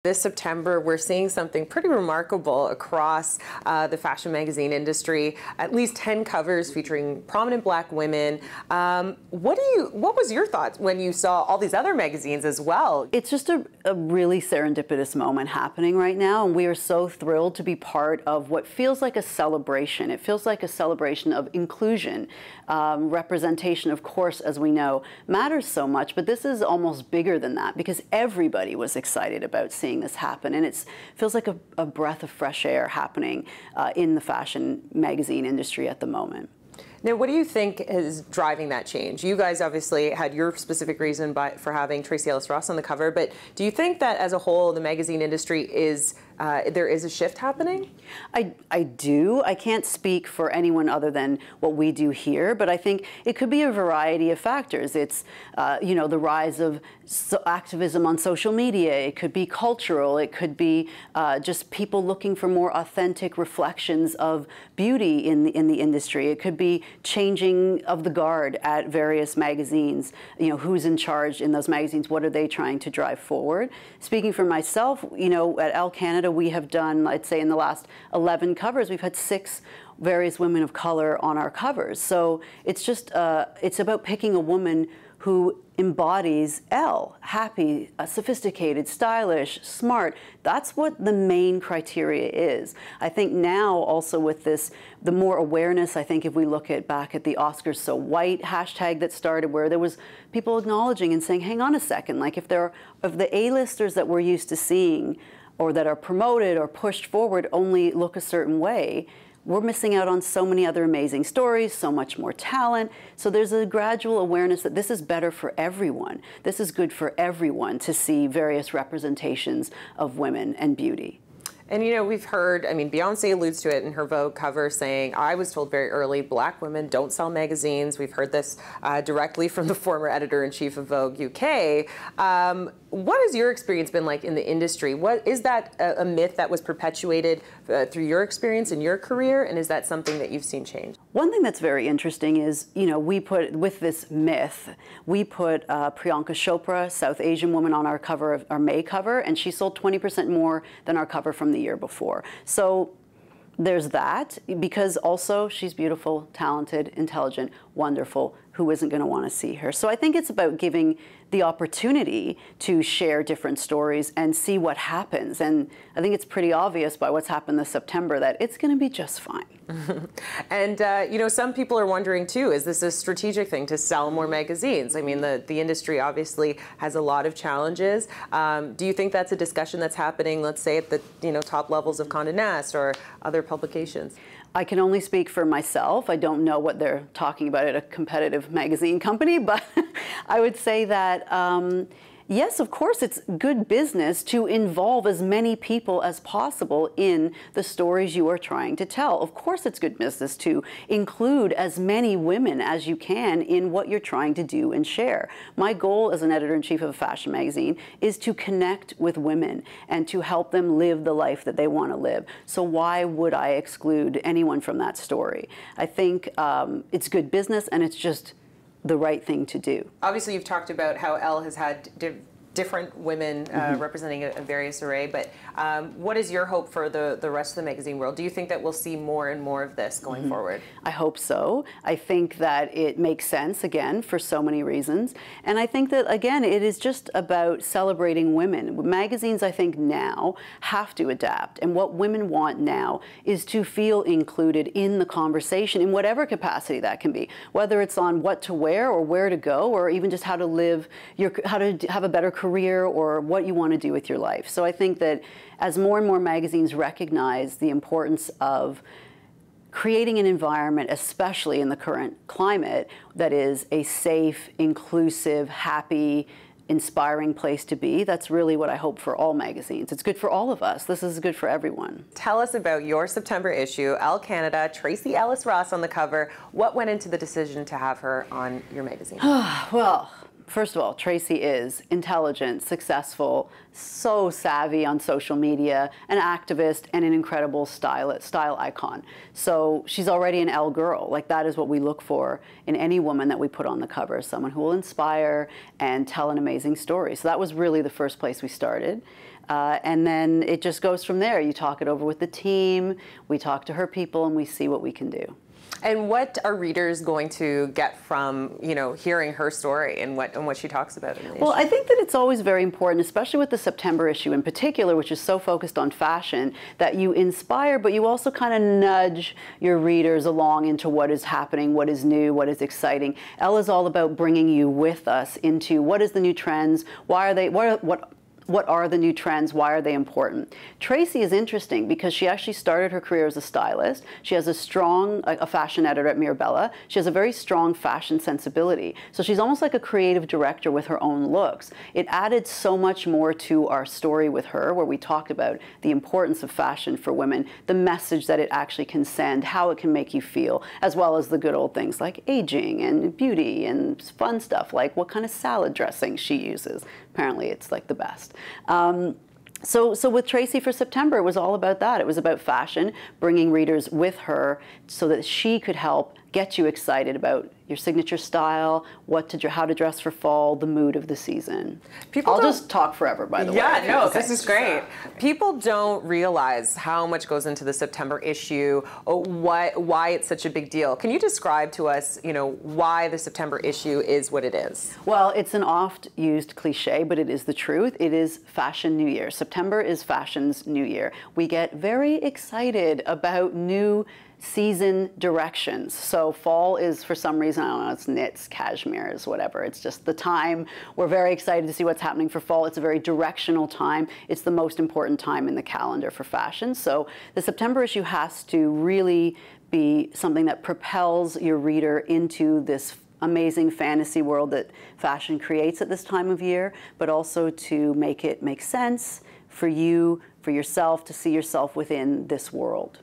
This September, we're seeing something pretty remarkable across the fashion magazine industry. At least 10 covers featuring prominent Black women. What was your thoughts when you saw all these other magazines as well? It's just a really serendipitous moment happening right now, and we are so thrilled to be part of what feels like a celebration. It feels like a celebration of inclusion. Representation, of course, as we know, matters so much, but this is almost bigger than that because everybody was excited about seeing this happen, and it feels like a breath of fresh air happening in the fashion magazine industry at the moment. Now, what do you think is driving that change? You guys obviously had your specific reason for having Tracee Ellis Ross on the cover, but do you think that as a whole, the magazine industry is there is a shift happening? I do. I can't speak for anyone other than what we do here, but I think it could be a variety of factors. It's you know, the rise of activism on social media. It could be cultural. It could be just people looking for more authentic reflections of beauty in the industry. It could be changing of the guard at various magazines. You know, who's in charge in those magazines? What are they trying to drive forward? Speaking for myself, you know, at Elle Canada, we have done, I'd say in the last 11 covers, we've had 6 various women of color on our covers. So it's just, it's about picking a woman who embodies Elle, happy, sophisticated, stylish, smart. That's what the main criteria is. I think now also with this, the more awareness, I think if we look back at the Oscars So White hashtag that started, where there was people acknowledging and saying, hang on a second, like if the A-listers that we're used to seeing or that are promoted or pushed forward only look a certain way, we're missing out on so many other amazing stories, so much more talent. So there's a gradual awareness that this is better for everyone. This is good for everyone to see various representations of women and beauty. And, you know, we've heard, I mean, Beyonce alludes to it in her Vogue cover saying, I was told very early, Black women don't sell magazines. We've heard this directly from the former editor-in-chief of Vogue UK. What has your experience been like in the industry? What is that a myth that was perpetuated through your experience in your career? And is that something that you've seen change? One thing that's very interesting is, you know, we put, with this myth, we put Priyanka Chopra, South Asian woman, on our cover, our May cover, and she sold 20% more than our cover from the year before. So there's that, because also she's beautiful, talented, intelligent, wonderful. Who isn't going to want to see her? So I think it's about giving the opportunity to share different stories and see what happens. And I think it's pretty obvious by what's happened this September that it's going to be just fine. And, you know, some people are wondering, too, is this a strategic thing to sell more magazines? I mean, the industry obviously has a lot of challenges. Do you think that's a discussion that's happening, let's say, at the, you know, top levels of Condé Nast or other publications? I can only speak for myself. I don't know what they're talking about at a competitive magazine company, but I would say that, yes, of course, it's good business to involve as many people as possible in the stories you are trying to tell. Of course, it's good business to include as many women as you can in what you're trying to do and share. My goal as an editor-in-chief of a fashion magazine is to connect with women and to help them live the life that they want to live. So why would I exclude anyone from that story? I think it's good business, and it's just the right thing to do. Obviously, you've talked about how Elle has had different women representing a various array, but what is your hope for the rest of the magazine world? Do you think that we'll see more and more of this going forward? I hope so. I think that it makes sense, again, for so many reasons. And I think that, again, it is just about celebrating women. Magazines, I think, now have to adapt. And what women want now is to feel included in the conversation in whatever capacity that can be, whether it's on what to wear or where to go, or even just how to live, how to have a better career or what you want to do with your life. So I think that as more and more magazines recognize the importance of creating an environment, especially in the current climate, that is a safe, inclusive, happy, inspiring place to be, that's really what I hope for all magazines. It's good for all of us. This is good for everyone. Tell us about your September issue, Elle Canada, Tracee Ellis Ross on the cover. What went into the decision to have her on your magazine? Well, first of all, Tracee is intelligent, successful, so savvy on social media, an activist, and an incredible style icon. So she's already an Elle girl. Like, that is what we look for in any woman that we put on the cover, someone who will inspire and tell an amazing story. So that was really the first place we started. And then it just goes from there. You talk it over with the team, we talk to her people, and we see what we can do. And what are readers going to get from, hearing her story and what she talks about in the issue? Well, I think that it's always very important, especially with the September issue in particular, which is so focused on fashion, that you inspire, but you also kind of nudge your readers along into what is happening, what is new, what is exciting. Elle is all about bringing you with us into what is the new trends, why are they, what are the new trends? Why are they important? Tracee is interesting because she actually started her career as a stylist. She has a fashion editor at Mirabella. She has a very strong fashion sensibility. So she's almost like a creative director with her own looks. It added so much more to our story with her, where we talked about the importance of fashion for women, the message that it actually can send, how it can make you feel, as well as the good old things like aging and beauty and fun stuff like what kind of salad dressing she uses. Apparently it's like the best. So with Tracee for September, it was all about that. It was about fashion, bringing readers with her so that she could help get you excited about your signature style, how to dress for fall, the mood of the season. I'll just talk forever, by the way. Yeah, no, okay. This is great. People don't realize how much goes into the September issue, why it's such a big deal. Can you describe to us, why the September issue is what it is? Well, it's an oft-used cliche, but it is the truth. It is Fashion New Year. September is fashion's New Year. We get very excited about new season directions. So fall is, for some reason, I don't know, it's knits, cashmeres, whatever. It's just the time. We're very excited to see what's happening for fall. It's a very directional time. It's the most important time in the calendar for fashion. So the September issue has to really be something that propels your reader into this amazing fantasy world that fashion creates at this time of year, but also to make it make sense for you, for yourself, to see yourself within this world.